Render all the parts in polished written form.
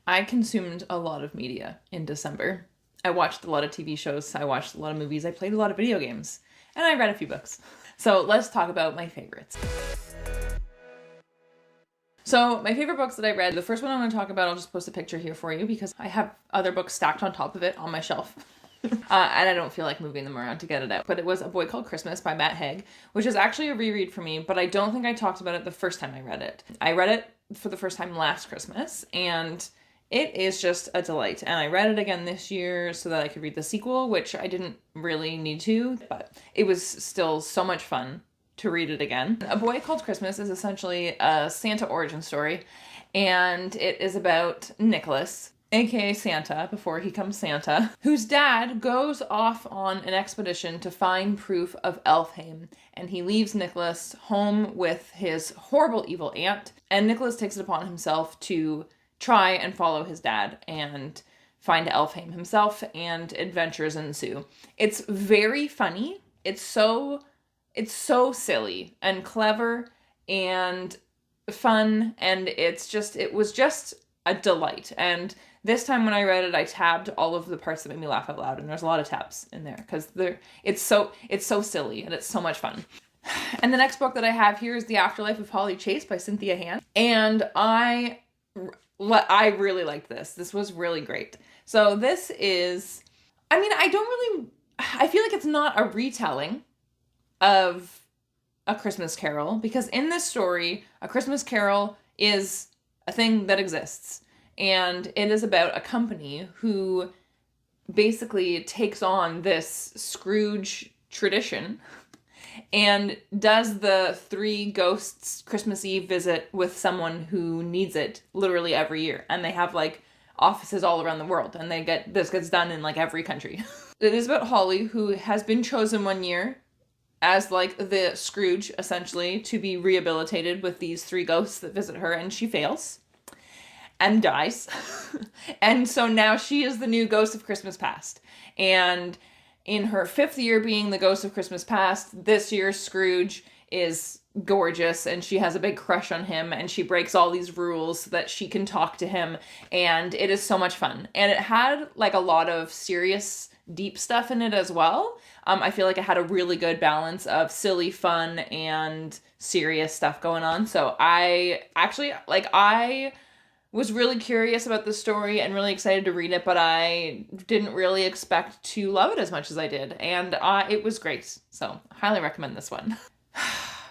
I consumed a lot of media in December. I watched a lot of TV shows, I watched a lot of movies, I played a lot of video games, and I read a few books. So let's talk about my favorites. So my favorite books that I read, the first one I'm going to talk about, I'll just post a picture here for you because I have other books stacked on top of it on my shelf. And I don't feel like moving them around to get it out. But it was A Boy Called Christmas by Matt Haig, which is actually a reread for me, but I don't think I talked about it the first time I read it. I read it for the first time last Christmas, and it is just a delight. And I read it again this year so that I could read the sequel, which I didn't really need to, but it was still so much fun to read it again. A Boy Called Christmas is essentially a Santa origin story, and it is about Nicholas, aka Santa, before he comes Santa, whose dad goes off on an expedition to find proof of Elfheim, and he leaves Nicholas home with his horrible evil aunt, and Nicholas takes it upon himself to try and follow his dad and find Elfheim himself, and adventures ensue. It's very funny. It's so silly and clever and fun, and it was just a delight. And this time when I read it, I tabbed all of the parts that made me laugh out loud, and there's a lot of tabs in there because it's so silly and it's so much fun. And the next book that I have here is The Afterlife of Holly Chase by Cynthia Hand, and I really liked this. This was really great. So this is, I feel like it's not a retelling of A Christmas Carol, because in this story, A Christmas Carol is a thing that exists, and it is about a company who basically takes on this Scrooge tradition and does the 3 ghosts Christmas Eve visit with someone who needs it literally every year, and they have like offices all around the world, and this gets done in like every country. It is about Holly, who has been chosen one year as like the Scrooge, essentially, to be rehabilitated with these 3 ghosts that visit her, and she fails and dies. And so now she is the new ghost of Christmas Past. And in her 5th year being the ghost of Christmas Past, this year's Scrooge is gorgeous, and she has a big crush on him, and she breaks all these rules so that she can talk to him, and it is so much fun. And it had like a lot of serious, deep stuff in it as well. I feel like it had a really good balance of silly fun and serious stuff going on. So I was really curious about the story and really excited to read it, but I didn't really expect to love it as much as I did. And it was great. So I highly recommend this one.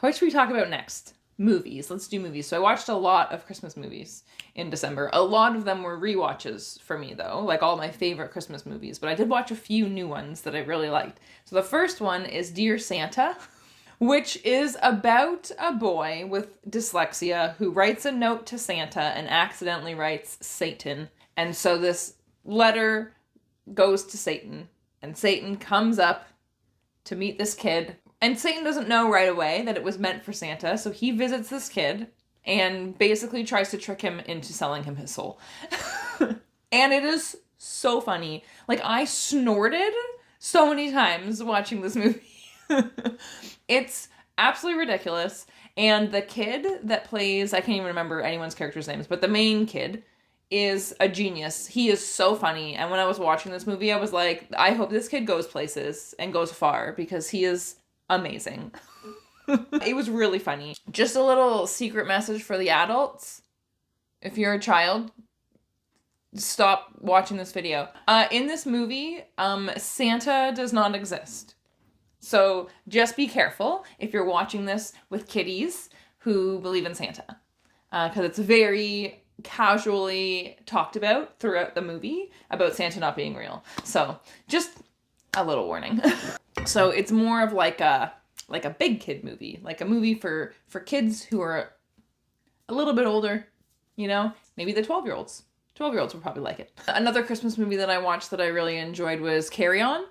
What should we talk about next? Movies. Let's do movies. So I watched a lot of Christmas movies in December. A lot of them were rewatches for me, though, like all my favorite Christmas movies. But I did watch a few new ones that I really liked. So the first one is Dear Santa, which is about a boy with dyslexia who writes a note to Santa and accidentally writes Satan. And so this letter goes to Satan, and Satan comes up to meet this kid. And Satan doesn't know right away that it was meant for Santa, so he visits this kid and basically tries to trick him into selling him his soul. And it is so funny. Like, I snorted so many times watching this movie. It's absolutely ridiculous. And the kid that plays, I can't even remember anyone's character's names, but the main kid is a genius. He is so funny. And when I was watching this movie, I was like, I hope this kid goes places and goes far, because he is amazing. It was really funny. Just a little secret message for the adults. If you're a child, stop watching this video. In this movie, Santa does not exist. So just be careful if you're watching this with kiddies who believe in Santa. Because it's very casually talked about throughout the movie about Santa not being real. So just a little warning. So it's more of like a big kid movie, like a movie for kids who are a little bit older, maybe the 12-year-olds. 12-year-olds would probably like it. Another Christmas movie that I watched that I really enjoyed was Carry On.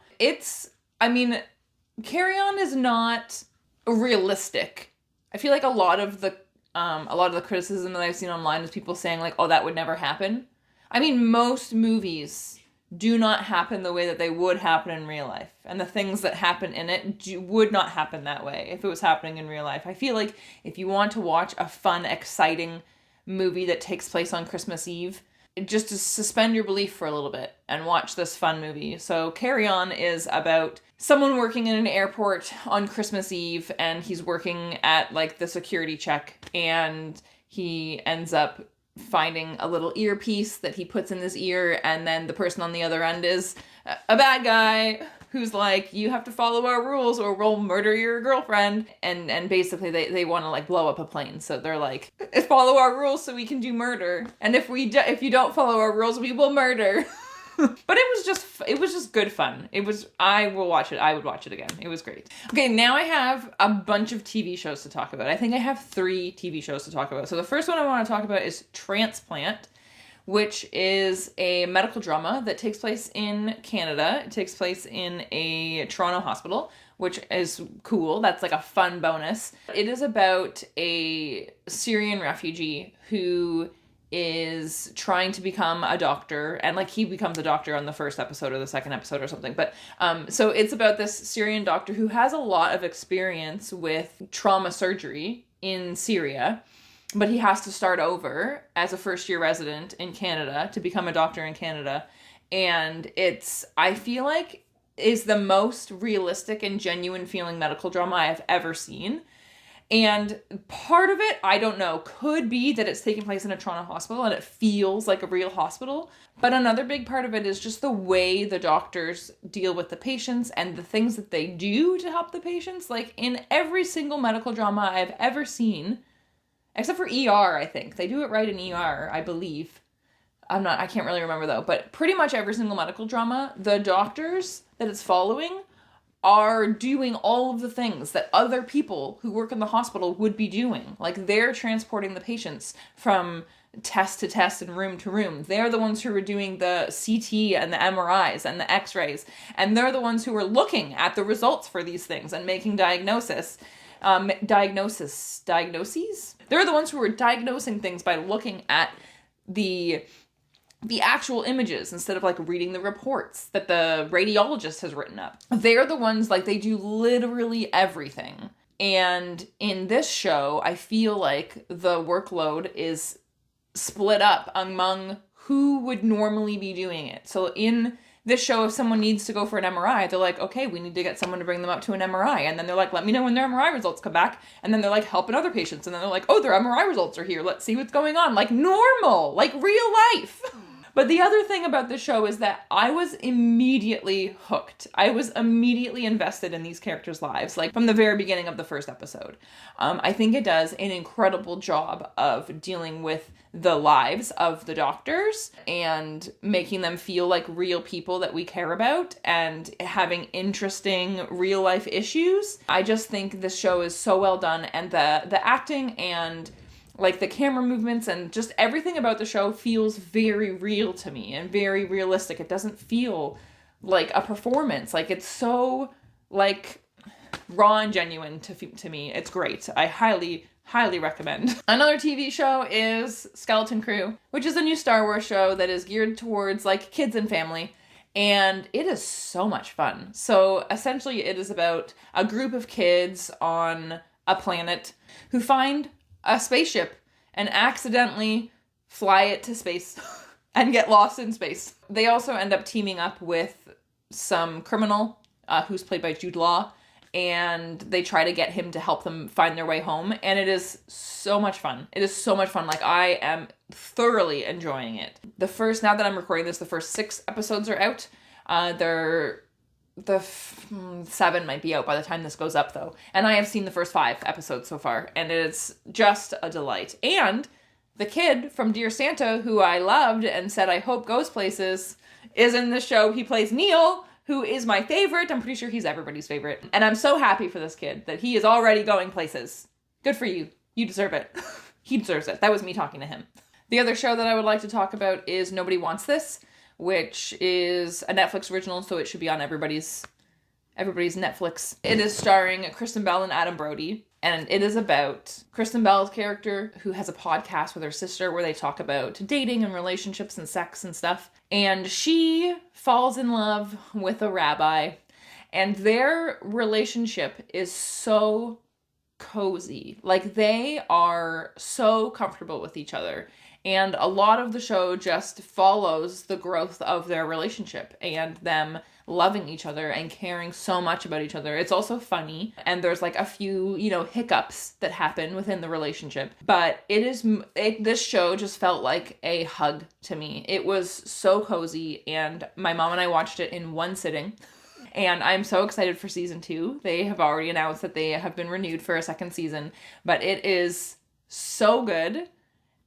Carry On is not realistic. I feel like a lot of the criticism that I've seen online is people saying like, oh, that would never happen. Most movies do not happen the way that they would happen in real life. And the things that happen in it would not happen that way if it was happening in real life. I feel like if you want to watch a fun, exciting movie that takes place on Christmas Eve, just to suspend your belief for a little bit and watch this fun movie. So Carry On is about someone working in an airport on Christmas Eve, and he's working at like the security check, and he ends up finding a little earpiece that he puts in his ear, and then the person on the other end is a bad guy who's like, you have to follow our rules or we'll murder your girlfriend. And basically they want to like blow up a plane. So they're like, follow our rules so we can do murder. And if you don't follow our rules, we will murder. But it was just good fun. I will watch it. I would watch it again. It was great. Okay, now I have a bunch of TV shows to talk about. I think I have 3 TV shows to talk about. So the first one I want to talk about is Transplant, which is a medical drama that takes place in Canada. It takes place in a Toronto hospital, which is cool. That's like a fun bonus. It is about a Syrian refugee who is trying to become a doctor, and like he becomes a doctor on the first episode or the second episode or something. But so it's about this Syrian doctor who has a lot of experience with trauma surgery in Syria, but he has to start over as a first-year resident in Canada to become a doctor in Canada. And I feel like, is the most realistic and genuine feeling medical drama I have ever seen. And part of it, I don't know, could be that it's taking place in a Toronto hospital and it feels like a real hospital. But another big part of it is just the way the doctors deal with the patients and the things that they do to help the patients. Like in every single medical drama I've ever seen, except for ER, I think. They do it right in ER, I believe. I can't really remember though. But pretty much every single medical drama, the doctors that it's following are doing all of the things that other people who work in the hospital would be doing. Like they're transporting the patients from test to test and room to room. They're the ones who are doing the CT and the MRIs and the X-rays. And they're the ones who are looking at the results for these things and making diagnoses. They're the ones who are diagnosing things by looking at the actual images instead of like reading the reports that the radiologist has written up. They're the ones, like, they do literally everything. And in this show, I feel like the workload is split up among who would normally be doing it. So in this show, if someone needs to go for an MRI, they're like, okay, we need to get someone to bring them up to an MRI. And then they're like, let me know when their MRI results come back. And then they're like, helping other patients. And then they're like, oh, their MRI results are here. Let's see what's going on. Like normal, like real life. But the other thing about this show is that I was immediately hooked. I was immediately invested in these characters' lives, like from the very beginning of the first episode. I think it does an incredible job of dealing with the lives of the doctors and making them feel like real people that we care about and having interesting real life issues. I just think this show is so well done, and the acting and like the camera movements and just everything about the show feels very real to me and very realistic. It doesn't feel like a performance. Like it's so like raw and genuine to me. It's great. I highly recommend. Another TV show is Skeleton Crew, which is a new Star Wars show that is geared towards like kids and family. And it is so much fun. So essentially it is about a group of kids on a planet who find a spaceship and accidentally fly it to space and get lost in space. They also end up teaming up with some criminal who's played by Jude Law, and they try to get him to help them find their way home. And it is so much fun. It is so much fun. Like I am thoroughly enjoying it. Now that I'm recording this, the first 6 episodes are out. The 7 might be out by the time this goes up though. And I have seen the first 5 episodes so far, and it's just a delight. And the kid from Dear Santa, who I loved and said I hope goes places, is in the show. He plays Neil, who is my favorite. I'm pretty sure he's everybody's favorite. And I'm so happy for this kid that he is already going places. Good for you. You deserve it. He deserves it. That was me talking to him. The other show that I would like to talk about is Nobody Wants This, which is a Netflix original, so it should be on everybody's Netflix. It is starring Kristen Bell and Adam Brody, and it is about Kristen Bell's character who has a podcast with her sister where they talk about dating and relationships and sex and stuff. And she falls in love with a rabbi, and their relationship is so cozy. Like they are so comfortable with each other. And a lot of the show just follows the growth of their relationship and them loving each other and caring so much about each other. It's also funny, and there's like a few, hiccups that happen within the relationship. But this show just felt like a hug to me. It was so cozy, and my mom and I watched it in one sitting. And I'm so excited for season 2. They have already announced that they have been renewed for a second season, but it is so good.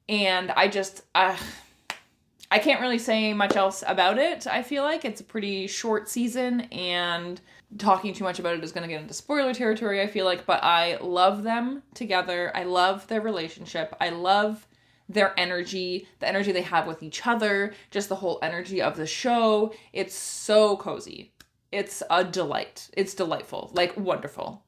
And I can't really say much else about it. I feel like it's a pretty short season, and talking too much about it is going to get into spoiler territory, I feel like, but I love them together. I love their relationship. I love their energy, the energy they have with each other, just the whole energy of the show. It's so cozy. It's a delight. It's delightful, like wonderful.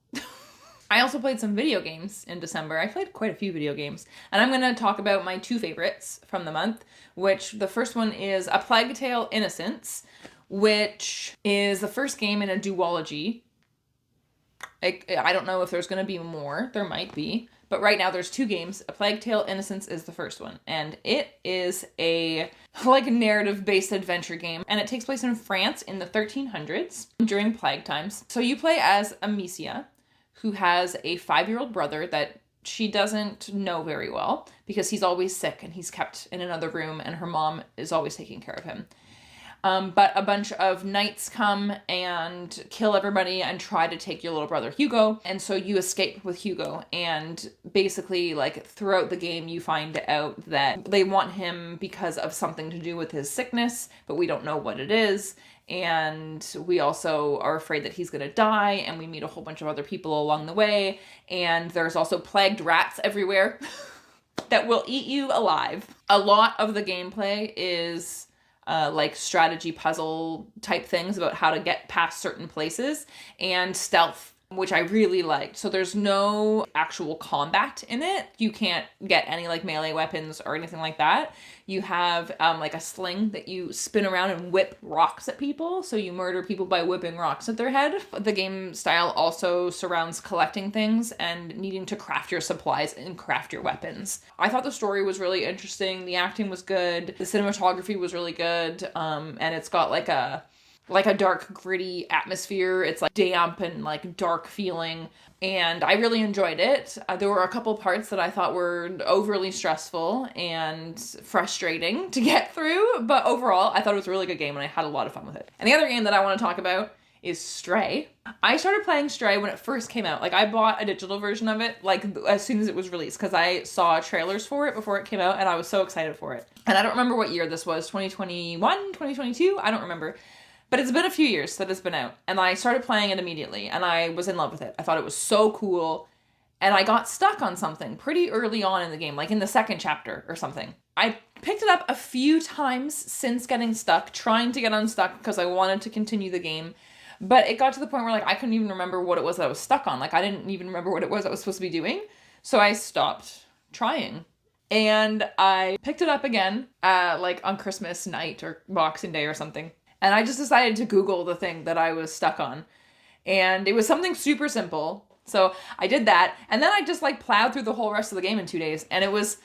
I also played some video games in December. I played quite a few video games. And I'm going to talk about my 2 favorites from the month, which the first one is A Plague Tale: Innocence, which is the first game in a duology. I don't know if there's going to be more. There might be. But right now there's 2 games. A Plague Tale: Innocence is the first one. And it is a narrative-based adventure game. And it takes place in France in the 1300s during plague times. So you play as Amicia, who has a 5-year-old brother that she doesn't know very well because he's always sick and he's kept in another room and her mom is always taking care of him. But a bunch of knights come and kill everybody and try to take your little brother Hugo. And so you escape with Hugo. And basically, throughout the game, you find out that they want him because of something to do with his sickness, but we don't know what it is. And we also are afraid that he's going to die, and we meet a whole bunch of other people along the way. And there's also plagued rats everywhere that will eat you alive. A lot of the gameplay is strategy puzzle type things about how to get past certain places, and stealth, which I really liked. So there's no actual combat in it. You can't get any melee weapons or anything like that. You have a sling that you spin around and whip rocks at people. So you murder people by whipping rocks at their head. The game style also surrounds collecting things and needing to craft your supplies and craft your weapons. I thought the story was really interesting. The acting was good. The cinematography was really good. And it's got a dark, gritty atmosphere. It's damp and dark feeling. And I really enjoyed it. There were a couple parts that I thought were overly stressful and frustrating to get through. But overall, I thought it was a really good game and I had a lot of fun with it. And the other game that I want to talk about is Stray. I started playing Stray when it first came out. I bought a digital version of it, as soon as it was released, because I saw trailers for it before it came out and I was so excited for it. And I don't remember what year this was, 2021, 2022? I don't remember. But it's been a few years that it's been out, and I started playing it immediately, and I was in love with it. I thought it was so cool, and I got stuck on something pretty early on in the game, in the second chapter or something. I picked it up a few times since getting stuck, trying to get unstuck because I wanted to continue the game, but it got to the point where, I couldn't even remember what it was that I was stuck on. I didn't even remember what it was I was supposed to be doing, so I stopped trying. And I picked it up again, on Christmas night or Boxing Day or something. And I just decided to Google the thing that I was stuck on. And it was something super simple. So I did that. And then I just plowed through the whole rest of the game in 2 days. And it was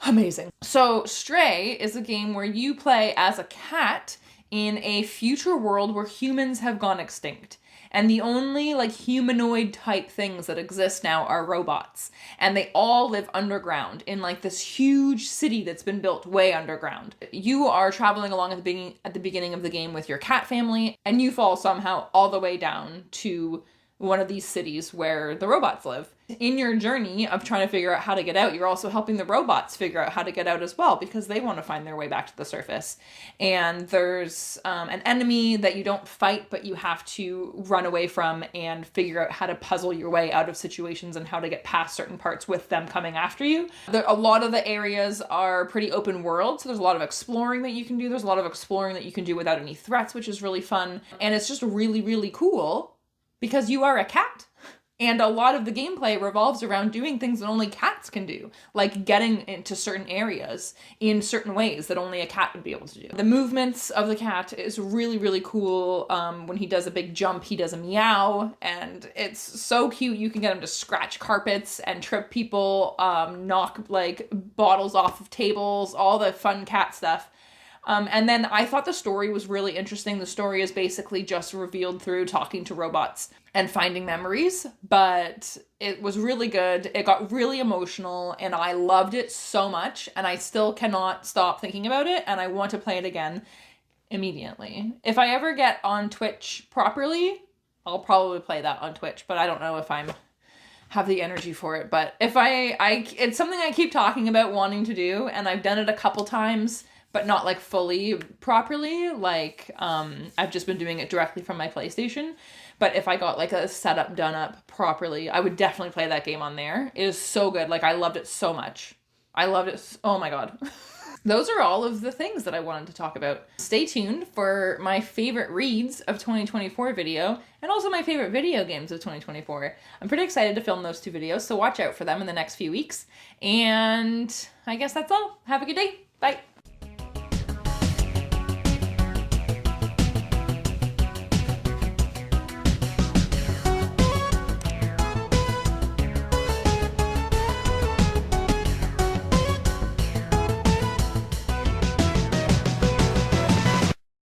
amazing. So Stray is a game where you play as a cat in a future world where humans have gone extinct. And the only humanoid type things that exist now are robots. And they all live underground in this huge city that's been built way underground. You are traveling along at the beginning of the game with your cat family, and you fall somehow all the way down to one of these cities where the robots live. In your journey of trying to figure out how to get out, you're also helping the robots figure out how to get out as well, because they want to find their way back to the surface. And there's an enemy that you don't fight, but you have to run away from and figure out how to puzzle your way out of situations and how to get past certain parts with them coming after you. A lot of the areas are pretty open world, so there's a lot of exploring that you can do. There's a lot of exploring that you can do without any threats, which is really fun. And it's just really, really cool because you are a cat. And a lot of the gameplay revolves around doing things that only cats can do, like getting into certain areas in certain ways that only a cat would be able to do. The movements of the cat is really, really cool. When he does a big jump, he does a meow, and it's so cute. You can get him to scratch carpets and trip people, knock like bottles off of tables, all the fun cat stuff. And then I thought the story was really interesting. The story is basically just revealed through talking to robots and finding memories, but it was really good. It got really emotional, and I loved it so much, and I still cannot stop thinking about it, and I want to play it again immediately. If I ever get on Twitch properly, I'll probably play that on Twitch, but I don't know if have the energy for it. But if it's something I keep talking about wanting to do, and I've done it a couple times, but not like fully properly. Like, I've just been doing it directly from my PlayStation. But if I got like a setup done up properly, I would definitely play that game on there. It is so good. Like, I loved it so much. I loved it. Oh my God. Those are all of the things that I wanted to talk about. Stay tuned for my favorite reads of 2024 video, and also my favorite video games of 2024. I'm pretty excited to film those 2 videos, so watch out for them in the next few weeks. And I guess that's all. Have a good day. Bye.